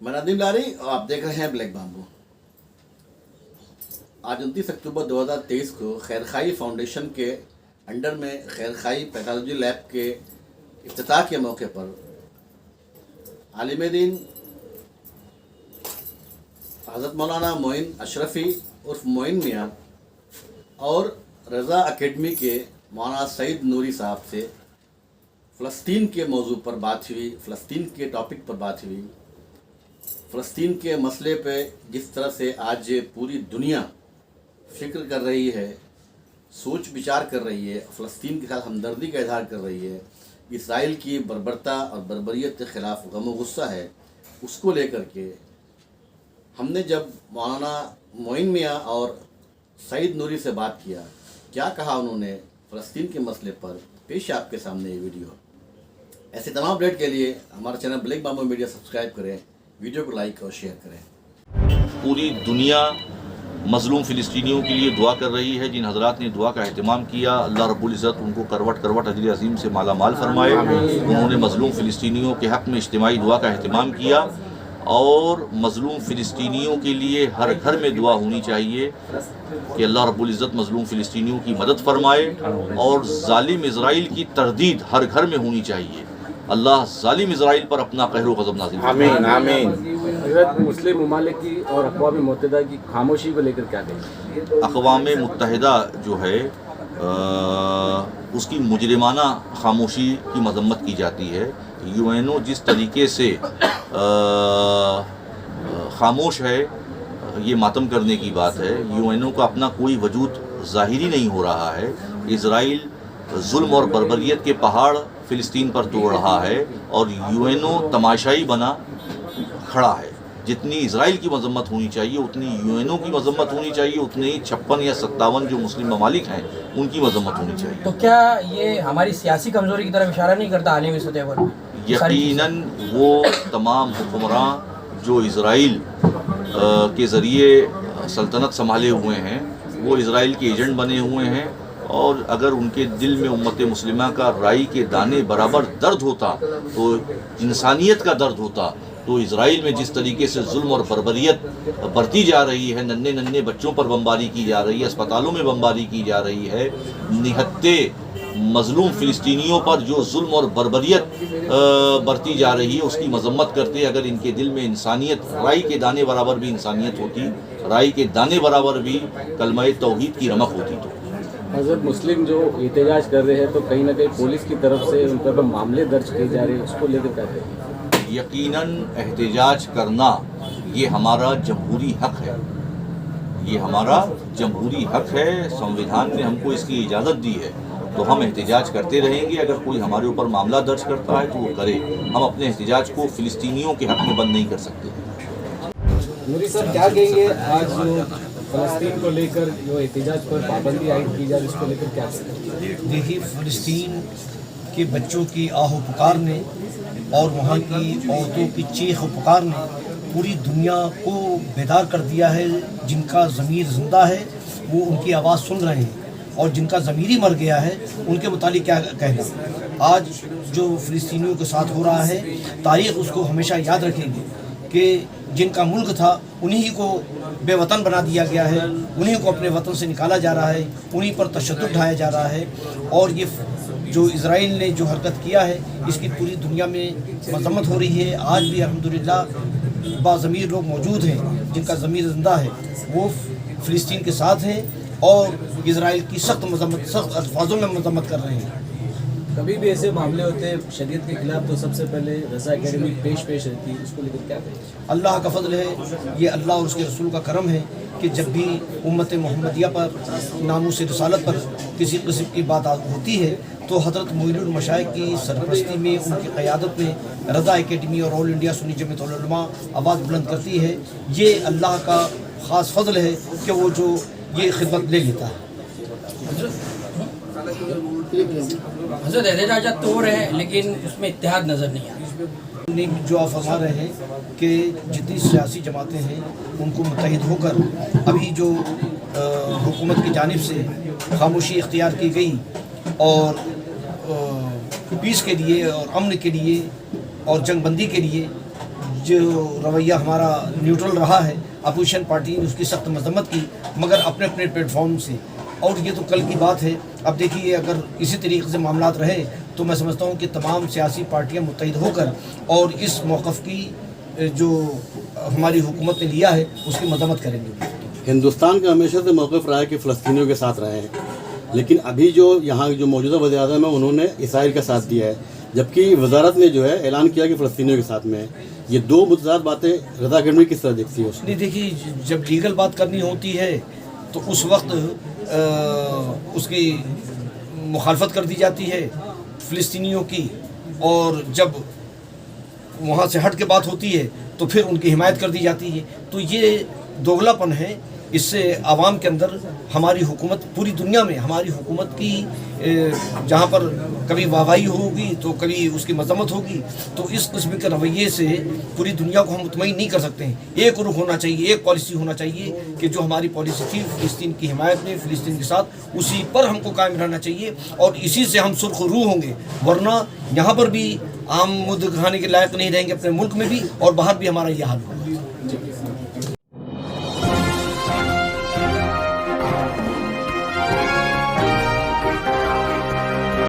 मैं नदीम लारी और आप देख रहे हैं ब्लैक बाम्बू। आज 29 अक्टूबर 2023 को खैरखाई फाउंडेशन के अंडर में खैरखाई पैथोलॉजी लैब के इफ्तिताह के मौके पर आलिम दीन हज़रत मौलाना मोइन अशरफ़ी उर्फ मोइन मियाँ और रज़ा एकेडमी के मौलाना सईद नूरी साहब से फ़लस्तीन के मौजू पर बात हुई, फ़लस्तीन के टॉपिक पर बात हुई। फ़लस्तीन के मसले पे जिस तरह से आज पूरी दुनिया फ़िक्र कर रही है, सोच विचार कर रही है, फ़लस्तीन के साथ हमदर्दी का इजहार कर रही है, इसराइल की बर्बरता और बर्बरियत के ख़िलाफ़ गम व गुस्सा है, उसको लेकर के हमने जब मौलाना मोइन मियाँ और सईद नूरी से बात किया, क्या कहा उन्होंने फ़लस्तीन के मसले पर, पेश है आपके सामने ये वीडियो। ऐसे तमाम अपडेट के लिए हमारा channel black bamboo media subscribe करें, वीडियो को लाइक और शेयर करें। पूरी दुनिया मज़लूम फ़िलिस्तीनियों के लिए दुआ कर रही है। जिन हज़रात ने दुआ का अहतमाम किया, अल्लाह रब्बुल इज़्ज़त उनको करवट करवट अजर अज़ीम से माला माल फरमाए। उन्होंने मज़लूम फ़िलिस्तीनियों के हक़ में इज्तिमाई दुआ का अहतमाम किया और मज़लूम फ़िलिस्तीनियों के लिए हर घर में दुआ होनी चाहिए कि अल्लाह रब्बुल इज़्ज़त मज़लूम फ़िलिस्तीनियों की मदद फरमाए और ज़ालिम इज़राइल की तरदीद हर घर में होनी चाहिए। अल्लाह ज़ालिम इज़राइल पर अपना कहर व ग़ज़ब नाज़िल फरमाए। आमीन आमीन। मुस्लिम ममालिक की और अक़वाम मुत्तहिदा की खामोशी को लेकर क्या कहेंगे? अक़वाम मुत्तहिदा जो है उसकी मुजरिमाना खामोशी की मज़म्मत की जाती है। यूएनओ जिस तरीके से खामोश है, ये मातम करने की बात है। यूएनओ का अपना कोई वजूद ज़ाहिरी नहीं हो रहा है। इज़राइल जुल्म और बर्बरियत के पहाड़ फ़िलिस्तीन पर तोड़ रहा है और यूएनओ तमाशाई बना खड़ा है। जितनी इज़राइल की मज़म्मत होनी चाहिए उतनी यूएनओ की मज़म्मत होनी चाहिए, उतने ही 56 या 57 जो मुस्लिम ममालिक हैं उनकी मज़म्मत होनी चाहिए। तो क्या ये हमारी सियासी कमज़ोरी की तरफ इशारा नहीं करता आलमी सतह पर? यकीनन वो तमाम हुक्मरान जो इज़राइल के ज़रिए सल्तनत संभाले हुए हैं, वो इज़राइल के एजेंट बने हुए हैं और अगर उनके दिल में उम्मत मुस्लिमा का राई के दाने बराबर दर्द होता, तो इंसानियत का दर्द होता, तो इज़राइल में जिस तरीके से जुल्म और बर्बरियत बढ़ती जा रही है, नन्हे नन्हे बच्चों पर बमबारी की जा रही है, अस्पतालों में बमबारी की जा रही है, निहत्ते मज़लूम फ़िलिस्तीनियों पर जो जुल्म और बर्बरियत बढ़ती जा रही है, उसकी मज़म्मत करते अगर इनके दिल में इंसानियत, राई के दाने बराबर भी इंसानियत होती, राई के दाने बराबर भी कलमा तौहीद की रमक होती। तो हज़रत मुस्लिम जो एहतजाज कर रहे हैं तो कहीं ना कहीं पुलिस की तरफ से उन पर मामले दर्ज किए जा रहे हैं, उसको लेकर क्या कहेंगे? यकीनन एहतजाज करना ये हमारा जमहूरी हक़ है, ये हमारा जमहूरी हक़ है। संविधान ने हमको इसकी इजाज़त दी है, तो हम एहतजाज करते रहेंगे। अगर कोई हमारे ऊपर मामला दर्ज करता है तो वो करे। हम अपने एहतजाज को फ़िलिस्तीनियों के हक़ में बंद नहीं कर सकते। नूरी साहब क्या कहेंगे, आज जो फ़लस्तीन को लेकर जो एहतजाज पर पाबंदी आयद की जा रही है, उसको लेकर क्या कहेंगे? देखिए, फ़लस्तीन के बच्चों की आहो पुकार ने और वहाँ की औरतों की चीख व पुकार ने पूरी दुनिया को बेदार कर दिया है। जिनका ज़मीर ज़िंदा है वो उनकी आवाज़ सुन रहे हैं और जिनका ज़मीर ही मर गया है उनके मुतालिक क्या कहना। आज जो फ़लस्तीनियों के साथ हो रहा है, तारीख़ उसको हमेशा याद रखेगी कि जिनका मुल्क था उन्हीं को बेवतन बना दिया गया है, उन्हीं को अपने वतन से निकाला जा रहा है, उन्हीं पर तशद्दुद ढाया जा रहा है। और ये जो इज़राइल ने जो हरकत किया है, इसकी पूरी दुनिया में मज़म्मत हो रही है। आज भी अल्हम्दुलिल्लाह बाज़मीर लोग मौजूद हैं जिनका ज़मीर ज़िंदा है, वो फ़लस्तीन के साथ हैं और इज़राइल की सख्त अल्फाजों में मज़म्मत कर रहे हैं। कभी भी ऐसे मामले होते हैं शरीयत के खिलाफ तो सबसे पहले रज़ा एकेडमी पेश रहती है, उसको लेकर क्या कहेंगे? अल्लाह का फ़ज़ल है, ये अल्लाह और उसके रसूल का करम है कि जब भी उम्मत मोहम्मदिया पर, नामूस रिसालत पर किसी किस्म की बात होती है तो हज़रत मुइनुल मशाइख की सरपरस्ती में, उनकी क़यादत में रज़ा एकेडमी और ऑल इंडिया सुन्नी जमीयत उल उलमा आवाज़ बुलंद करती है। ये अल्लाह का ख़ास फ़ज़ल है कि वो जो ये खिदमत ले लेता है। हज़रत एहतजाजात तो हो रहे हैं लेकिन उसमें इत्तेहाद नज़र नहीं आ रहा। जो आप फरमा रहे हैं कि जितनी सियासी जमातें हैं उनको मुत्तहिद होकर अभी जो हुकूमत की जानिब से खामोशी इख्तियार की गई और पीस के लिए और अमन के लिए और जंगबंदी के लिए جو رویہ ہمارا نیوٹرل رہا ہے، اپوزیشن پارٹی نے اس کی سخت مذمت کی، مگر اپنے اپنے پلیٹ فارم سے، اور یہ تو کل کی بات ہے۔ اب دیکھیے اگر اسی طریقے سے معاملات رہے تو میں سمجھتا ہوں کہ تمام سیاسی پارٹیاں متحد ہو کر اور اس موقف کی جو ہماری حکومت نے لیا ہے اس کی مذمت کریں گے۔ ہندوستان کا ہمیشہ سے موقف رہا ہے کہ فلسطینیوں کے ساتھ رہے ہیں، لیکن ابھی جو یہاں جو موجودہ وزیر اعظم ہے انہوں نے اسرائیل کا ساتھ دیا ہے، جبکہ وزارت نے جو ہے اعلان کیا کہ فلسطینیوں کے ساتھ میں ہے۔ یہ دو متضاد باتیں رضا اکیڈمی کس طرح دیکھتی ہے؟ نہیں دیکھیے، جب لیگل بات کرنی ہوتی ہے تو اس وقت اس کی مخالفت کر دی جاتی ہے فلسطینیوں کی، اور جب وہاں سے ہٹ کے بات ہوتی ہے تو پھر ان کی حمایت کر دی جاتی ہے۔ تو یہ دوگلا پن ہے، اس سے عوام کے اندر ہماری حکومت، پوری دنیا میں ہماری حکومت کی جہاں پر کبھی واہواہی ہوگی تو کبھی اس کی مذمت ہوگی، تو اس قسم کے رویے سے پوری دنیا کو ہم مطمئن نہیں کر سکتے ہیں۔ ایک رخ ہونا چاہیے، ایک پالیسی ہونا چاہیے کہ جو ہماری پالیسی تھی فلسطین کی حمایت میں، فلسطین کے ساتھ، اسی پر ہم کو قائم رہنا چاہیے، اور اسی سے ہم سرخ روح ہوں گے، ورنہ یہاں پر بھی ہم مد کھانے کے لائق نہیں رہیں گے، اپنے ملک میں بھی اور باہر بھی ہمارا یہ حال ہوگا۔